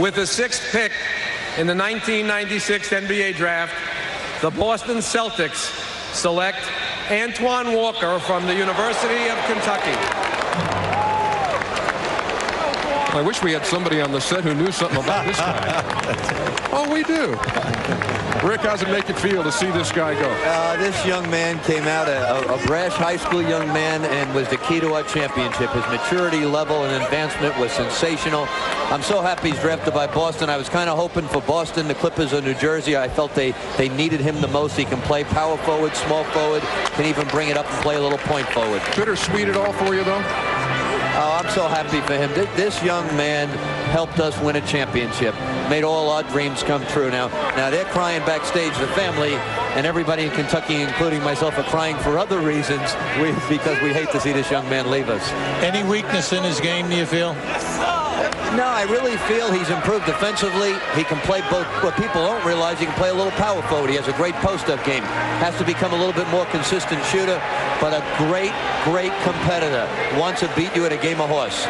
With the 6th pick in the 1996 NBA draft, the Boston Celtics select Antoine Walker from the University of Kentucky. I wish we had somebody on the set who knew something about this guy. Oh, we do. Rick, how's it make you feel to see this guy go? This young man came out a brash high school young man and was the key to our championship. His maturity level and advancement was sensational. I'm so happy he's drafted by Boston. I was kind of hoping for Boston, the Clippers, or New Jersey. I felt they needed him the most. He can play power forward, small forward, can even bring it up and play a little point forward. Bittersweet at all for you, though? Oh, I'm so happy for him. This young man helped us win a championship, made all our dreams come true. Now they're crying backstage. The family and everybody in Kentucky, including myself, are crying for other reasons because we hate to see this young man leave us. Any weakness in his game, do you feel? No, I really feel he's improved defensively. He can play both. What people don't realize, he can play a little power forward. He has a great post-up game. Has to become a little bit more consistent shooter, but a great competitor. Wants to beat you at a game of horse.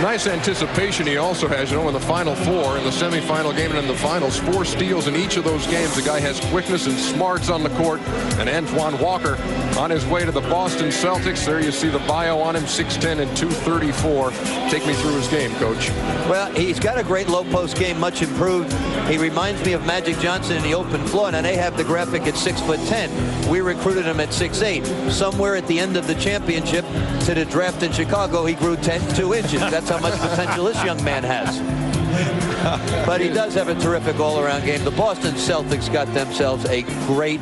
Nice anticipation he also has, you know, in the Final Four, in the semifinal game and in the finals. 4 steals in each of those games. The guy has quickness and smarts on the court. And Antoine Walker on his way to the Boston Celtics. There you see the bio on him, 6'10" and 234. Take me through his game, Coach. Well, he's got a great low post game, much improved. He reminds me of Magic Johnson in the open floor. Now, they have the graphic at 6'10". We recruited him at 6'8". Somewhere at the end of the championship to the draft in Chicago, he grew 2 inches. That's how much potential this young man has. But he does have a terrific all-around game. The Boston Celtics got themselves a great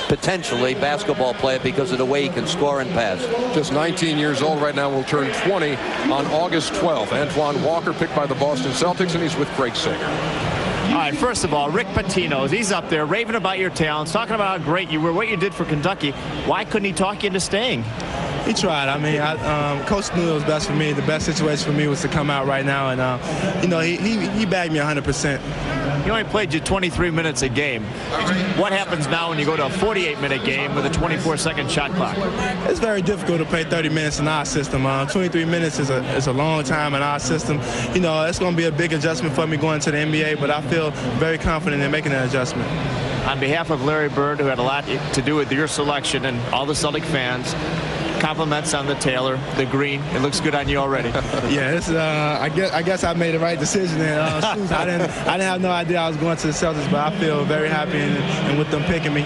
potentially basketball player because of the way he can score and pass. Just 19 years old right now, will turn 20 on August 12th. Antoine Walker picked by the Boston Celtics, and he's with Greg Sager. All right, first of all, Rick Pitino, he's up there raving about your talents, talking about how great you were, what you did for Kentucky. Why couldn't he talk you into staying? He tried. I mean, Coach knew it was best for me. The best situation for me was to come out right now, and you know, he bagged me 100%. He only played you 23 minutes a game. What happens now when you go to a 48-minute game with a 24-second shot clock? It's very difficult to play 30 minutes in our system. 23 minutes is a long time in our system. You know, it's going to be a big adjustment for me going to the NBA, but I feel very confident in making that adjustment. On behalf of Larry Bird, who had a lot to do with your selection, and all the Celtic fans, compliments on the Taylor, the green. It looks good on you already. Yeah, it's, I guess I made the right decision. I didn't have no idea I was going to the Celtics, but I feel very happy and with them picking me.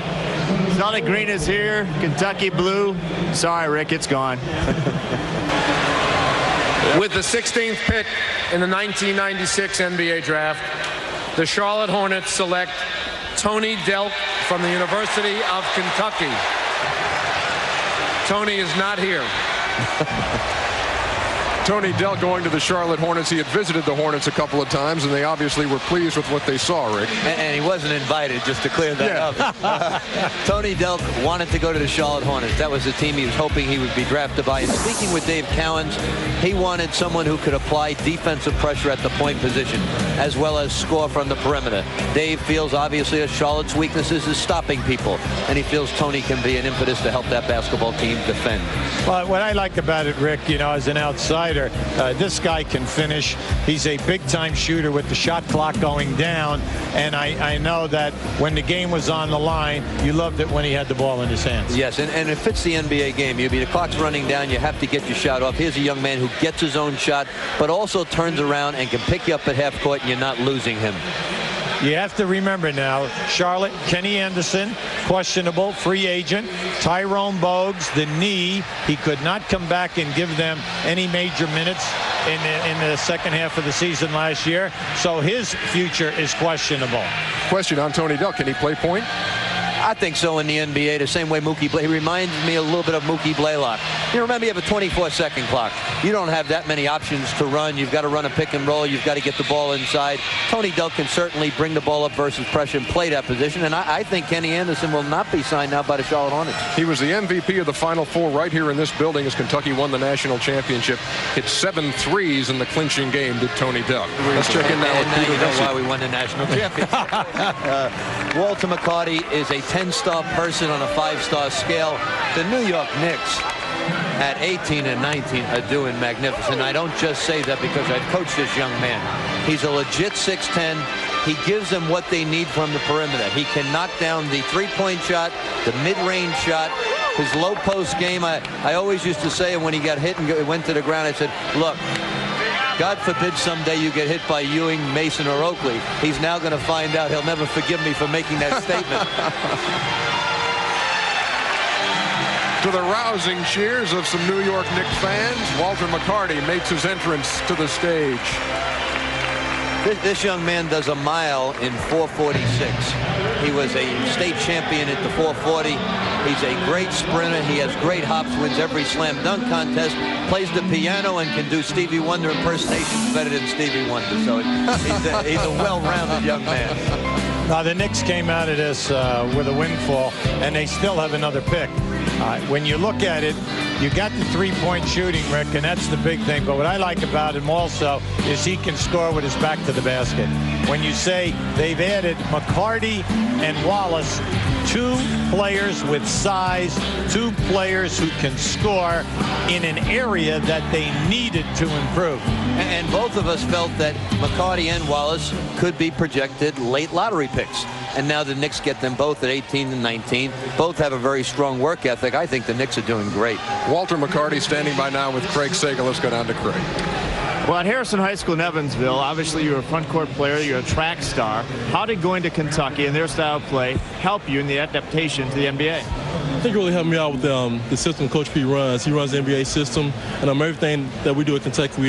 Celtic green is here. Kentucky blue. Sorry, Rick, it's gone. With the 16th pick in the 1996 NBA draft, the Charlotte Hornets select Tony Delk from the University of Kentucky. Tony is not here. Tony Delk going to the Charlotte Hornets. He had visited the Hornets a couple of times, and they obviously were pleased with what they saw, Rick. And he wasn't invited, just to clear that up. Tony Delk wanted to go to the Charlotte Hornets. That was the team he was hoping he would be drafted by. And speaking with Dave Cowens, he wanted someone who could apply defensive pressure at the point position, as well as score from the perimeter. Dave feels, obviously, that Charlotte's weaknesses is stopping people, and he feels Tony can be an impetus to help that basketball team defend. Well, what I like about it, Rick, you know, as an outsider, this guy can finish. He's a big-time shooter with the shot clock going down, and I know that when the game was on the line, you loved it when he had the ball in his hands. Yes, and it fits the NBA game. The clock's running down. You have to get your shot off. Here's a young man who gets his own shot, but also turns around and can pick you up at half court, and you're not losing him. You have to remember now, Charlotte, Kenny Anderson, questionable, free agent. Tyrone Bogues, the knee. He could not come back and give them any major minutes in the second half of the season last year. So his future is questionable. Question on Tony Delk. Can he play point? I think so in the NBA, the same way Mookie Blaylock. He reminds me a little bit of Mookie Blaylock. You remember, you have a 24-second clock. You don't have that many options to run. You've got to run a pick and roll. You've got to get the ball inside. Tony Delk can certainly bring the ball up versus pressure and play that position. And I think Kenny Anderson will not be signed now by the Charlotte Hornets. He was the MVP of the Final Four right here in this building as Kentucky won the national championship. Hit 7 threes in the clinching game, did Tony Delk. Let's check in now with Peter. You know why we won the national championship. Walter McCarty is a 10-star person on a 5-star scale. The New York Knicks at 18 and 19 are doing magnificent. I don't just say that because I've coached this young man. He's a legit 6'10". He gives them what they need from the perimeter. He can knock down the three-point shot, the mid-range shot, his low post game. I always used to say when he got hit and went to the ground, I said, look, God forbid someday you get hit by Ewing, Mason, or Oakley. He's now going to find out. He'll never forgive me for making that statement. To the rousing cheers of some New York Knicks fans, Walter McCarty makes his entrance to the stage. This young man does a mile in 4:46. He was a state champion at the 440. He's a great sprinter. He has great hops, wins every slam dunk contest, plays the piano, and can do Stevie Wonder impersonations better than Stevie Wonder. So he's a well-rounded young man. Now, the Knicks came out of this with a windfall, and they still have another pick. When you look at it, you got the three-point shooting, Rick, and that's the big thing. But what I like about him also is he can score with his back to the basket. When you say they've added McCarty and Wallace, two players with size, two players who can score in an area that they needed to improve. And both of us felt that McCarty and Wallace could be projected late lottery picks. And now the Knicks get them both at 18 and 19. Both have a very strong work ethic. I think the Knicks are doing great. Walter McCarty standing by now with Craig Sager. Let's go down to Craig. Well, at Harrison High School in Evansville, obviously you're a front court player, you're a track star. How did going to Kentucky and their style of play help you in the adaptation to the NBA? I think it really helped me out with the system Coach P runs. He runs the NBA system, and everything that we do at Kentucky,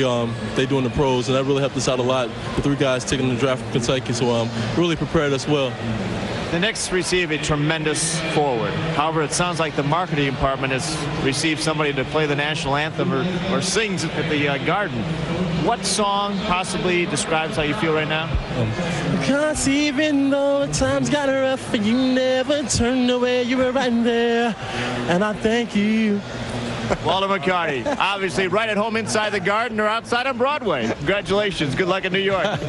they do in the pros, and that really helped us out a lot. The three guys taking the draft from Kentucky, so really prepared us well. The Knicks receive a tremendous forward. However, it sounds like the marketing department has received somebody to play the national anthem or sings at the Garden. What song possibly describes how you feel right now? Because even though times got rough, you never turned away. You were right there, and I thank you. Walter McCarty, obviously right at home inside the Garden or outside on Broadway. Congratulations. Good luck in New York.